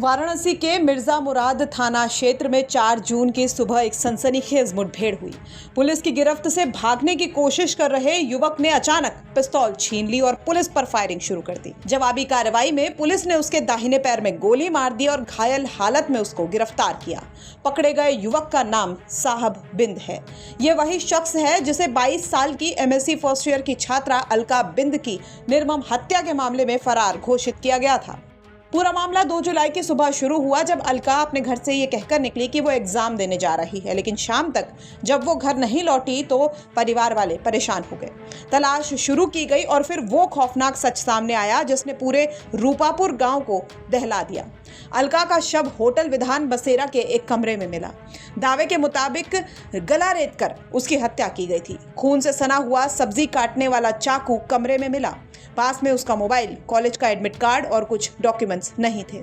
वाराणसी के मिर्जा मुराद थाना क्षेत्र में 4 जून की सुबह एक सनसनीखेज मुठभेड़ हुई। पुलिस की गिरफ्त से भागने की कोशिश कर रहे युवक ने अचानक पिस्तौल छीन ली और पुलिस पर फायरिंग शुरू कर दी। जवाबी कार्रवाई में पुलिस ने उसके दाहिने पैर में गोली मार दी और घायल हालत में उसको गिरफ्तार किया। पकड़े गए युवक का नाम साहब बिंद है। ये वही शख्स है जिसे 22 साल की MSc फर्स्ट ईयर की छात्रा अलका बिंद की निर्मम हत्या के मामले में फरार घोषित किया गया था। पूरा मामला 2 जुलाई की सुबह शुरू हुआ जब अलका अपने घर से ये कहकर निकली कि वो एग्जाम देने जा रही है, लेकिन शाम तक जब वो घर नहीं लौटी तो परिवार वाले परेशान हो गए। तलाश शुरू की गई और फिर वो खौफनाक सच सामने आया जिसने पूरे रूपापुर गांव को दहला दिया। अलका का शव होटल विधान बसेरा के एक कमरे में मिला। दावे के मुताबिक गला रेत कर उसकी हत्या की गई थी। खून से सना हुआ सब्जी काटने वाला चाकू कमरे में मिला। पास में उसका मोबाइल, कॉलेज का एडमिट कार्ड और कुछ डॉक्यूमेंट्स नहीं थे।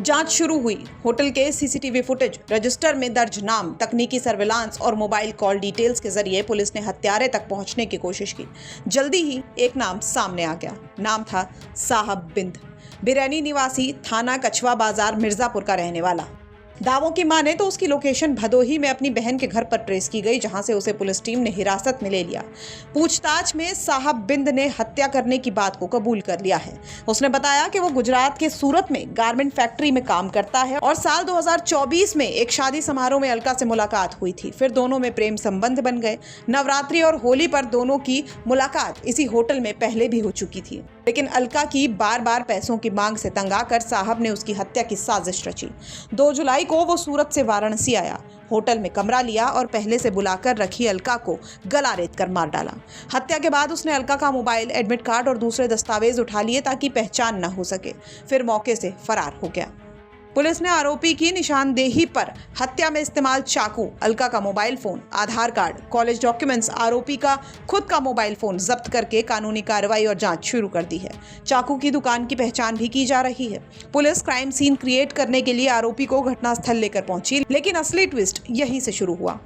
जांच शुरू हुई। होटल के CCTV फुटेज, रजिस्टर में दर्ज नाम, तकनीकी सर्विलांस और मोबाइल कॉल डिटेल्स के जरिए पुलिस ने हत्यारे तक पहुंचने की कोशिश की। जल्दी ही एक नाम सामने आ गया। नाम था साहब बिंद, बिरैनी निवासी, थाना कछवा बाजार, मिर्जापुर का रहने वाला। दावों की माने तो उसकी लोकेशन भदोही में अपनी बहन के घर पर ट्रेस की गई, जहां से उसे पुलिस टीम ने हिरासत में ले लिया। पूछताछ में साहब बिंद ने हत्या करने की बात को कबूल कर लिया है। उसने बताया कि वो गुजरात के सूरत में गारमेंट फैक्ट्री में काम करता है और साल 2024 में एक शादी समारोह में अलका से मुलाकात हुई थी। फिर दोनों में प्रेम संबंध बन गए। नवरात्रि और होली पर दोनों की मुलाकात इसी होटल में पहले भी हो चुकी थी, लेकिन अलका की बार बार पैसों की मांग से तंग आकर साहब ने उसकी हत्या की साजिश रची। 2 जुलाई को वो सूरत से वाराणसी आया, होटल में कमरा लिया और पहले से बुलाकर रखी अलका को गला रेत कर मार डाला। हत्या के बाद उसने अलका का मोबाइल, एडमिट कार्ड और दूसरे दस्तावेज उठा लिए ताकि पहचान न हो सके। फिर मौके से फरार हो गया। पुलिस ने आरोपी की निशानदेही पर हत्या में इस्तेमाल चाकू, अलका का मोबाइल फोन, आधार कार्ड, कॉलेज डॉक्यूमेंट्स, आरोपी का खुद का मोबाइल फोन जब्त करके कानूनी कार्रवाई और जांच शुरू कर दी है। चाकू की दुकान की पहचान भी की जा रही है। पुलिस क्राइम सीन क्रिएट करने के लिए आरोपी को घटनास्थल लेकर पहुंची, लेकिन असली ट्विस्ट यहीं से शुरू हुआ।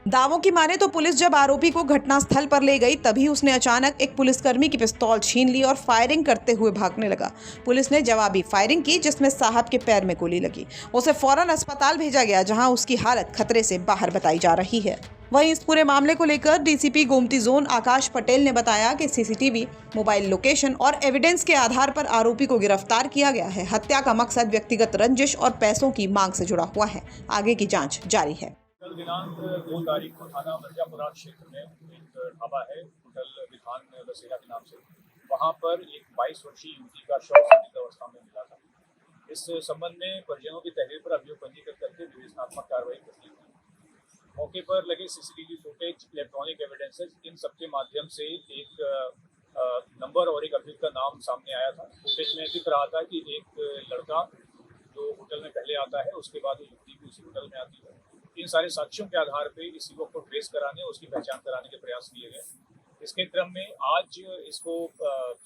दावों की माने तो पुलिस जब आरोपी को घटनास्थल पर ले गई तभी उसने अचानक एक पुलिसकर्मी की पिस्तौल छीन ली और फायरिंग करते हुए भागने लगा। पुलिस ने जवाबी फायरिंग की जिसमें साहब के पैर में गोली लगी। उसे फौरन अस्पताल भेजा गया जहां उसकी हालत खतरे से बाहर बताई जा रही है। वहीं इस पूरे मामले को लेकर DCP गोमती जोन आकाश पटेल ने बताया कि CCTV, मोबाइल लोकेशन और एविडेंस के आधार पर आरोपी को गिरफ्तार किया गया है। हत्या का मकसद व्यक्तिगत रंजिश और पैसों की मांग से जुड़ा हुआ है। आगे की जाँच जारी है। कल दिनांक 2 तारीख को थाना मिर्जा मुराद क्षेत्र में एक ढाबा है होटल विधान बसेरा के नाम से, वहां पर एक 22 वर्षीय युवती का शव संदिग्ध अवस्था में मिला था। इस संबंध में परिजनों की तहरीर पर अभियोग पंजीकृत करके विवेचनात्मक कार्रवाई कर दी गई। मौके पर लगे CCTV फुटेज, इलेक्ट्रॉनिक एविडेंसेज, इन सबके माध्यम से एक नंबर और एक अभियुक्त का नाम सामने आया था। फुटेज में दिख रहा था कि एक लड़का जो होटल में पहले आता है, उसके बाद वो युवती भी उसी होटल में आती है। इन सारे साक्ष्यों के आधार पे इस युवक को ट्रेस कराने, उसकी पहचान कराने के प्रयास किए गए। इसके क्रम में आज इसको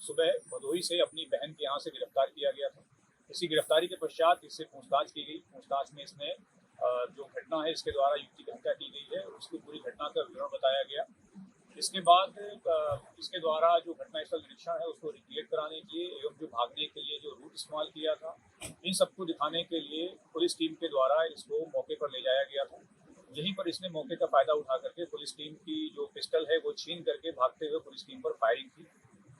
सुबह भदोही से अपनी बहन के यहाँ से गिरफ्तार किया गया था। इसी गिरफ्तारी के पश्चात इससे पूछताछ की गई। पूछताछ में इसने जो घटना है, इसके द्वारा युवती की हत्या की गई है, उसकी पूरी घटना का विवरण बताया गया। इसके बाद इसके द्वारा जो घटनास्थल निरीक्षण है उसको रिक्रिएट कराने के लिए एवं जो भागने के लिए जो रूट इस्तेमाल किया था, इन सबको दिखाने के लिए पुलिस टीम के द्वारा इसको मौके पर ले जाया गया था। यहीं पर इसने मौके का फायदा उठा करके पुलिस टीम की जो पिस्टल है वो छीन करके भागते हुए पुलिस टीम पर फायरिंग की,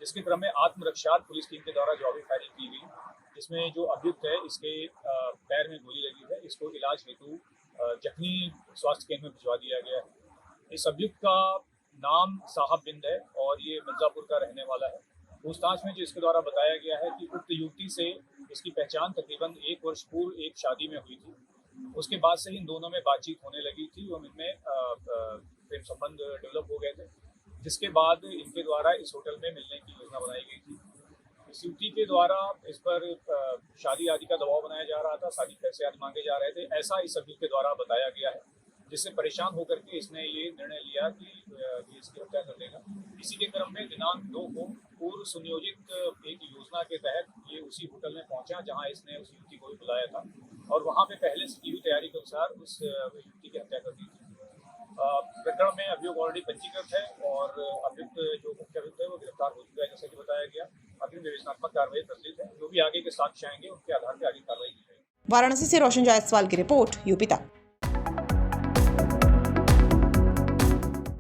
जिसके क्रम में आत्मरक्षार्थ पुलिस टीम के द्वारा जवाबी फायरिंग की गई। इसमें जो अभियुक्त है इसके पैर में गोली लगी है। इसको इलाज हेतु जखनी स्वास्थ्य केंद्र में भिजवा दिया गया है। इस अभियुक्त का नाम साहब बिंद है और ये मिर्जापुर का रहने वाला है। पूछताछ में जो इसके द्वारा बताया गया है कि उक्त युवती से इसकी पहचान तकरीबन 1 वर्ष पूर्व एक शादी में हुई थी। उसके बाद से इन दोनों में बातचीत होने लगी थी और इनमें प्रेम संबंध डेवलप हो गए थे, जिसके बाद इनके द्वारा इस होटल में मिलने की योजना बनाई गई थी। इस युवती के द्वारा इस पर शादी आदि का दबाव बनाया जा रहा था, शादी पैसे आदि मांगे जा रहे थे, ऐसा इस अभियुक्त के द्वारा बताया गया है, जिससे परेशान होकर के इसने ये निर्णय लिया कि ये इसकी हत्या कर देगा। इसी के क्रम में दिनांक 2 को पूर्व सुनियोजित एक योजना के तहत ये उसी होटल में पहुंचा जहां इसने उस युवती को भी बुलाया था और वहां पे पहले से की हुई तैयारी के अनुसार उस युवती की हत्या कर दी थी। प्रकरण में अभियोग ऑलरेडी पंजीकृत है और अभियुक्त जो मुख्य अभियुक्त है वो गिरफ्तार हो चुका है, जैसा कि बताया गया। अग्रिम विवेचनात्मक कार्रवाई प्रचलित है। जो भी आगे के साक्ष्य आएंगे उनके आधार पर आगे कार्रवाई की जाएगी। वाराणसी से रोशन जायसवाल की रिपोर्ट, यूपी तक।